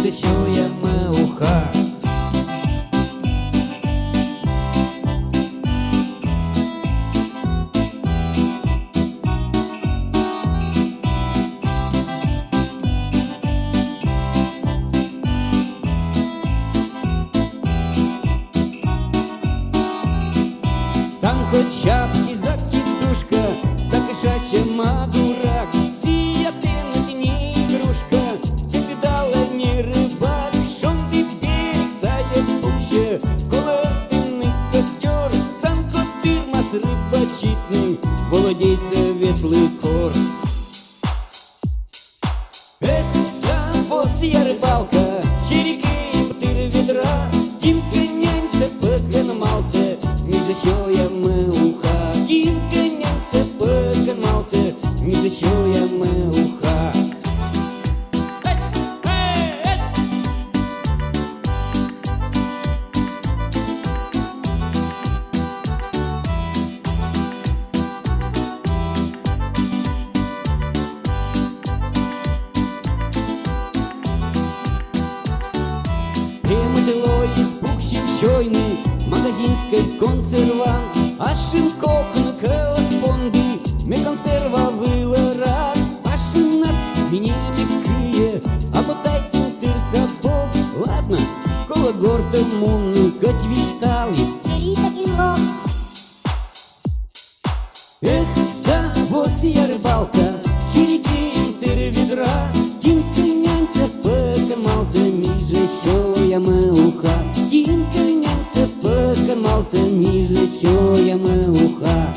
між що я меуха. Хоча б і закидушка, так і щастя мадурак, сіяти на тіні игрушка, тебе дала не рыбак, шонки берег садят вообще, колостинный костер, сам котырмас рыбачитный, володей светлый хор. Это вот сия рыбалка, череки, потыри ведра, Димка нянься, пекан малте, між що я меуха. Дімка нянься, пекан малте, між що я меуха. Примитило із пухщів щойний, магазинський консервант, а шинкок на колоспонди, ми консерва вилорак, а шин нас мені дикує, а потай тутир сапог. Ладно, коло горта мунный, хоть вишталість. Эх, да, вот сия рыбалка, череки, тыри ведра, Димка нянься, пекан малте, між що я меуха. Дімка нянься, пекан малте, між що я меуха.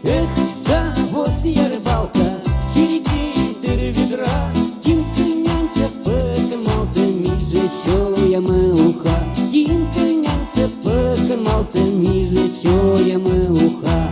Эх, да, вот сия рыбалка, череки, тыри ведра, Димка нянься, пекан малте, між що я меуха. Дімка нянься, пекан малте, між що я меуха.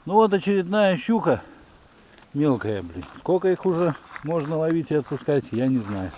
Ну вот очередная щука. Мелкая, блин. Сколько их уже можно ловить и отпускать, я не знаю.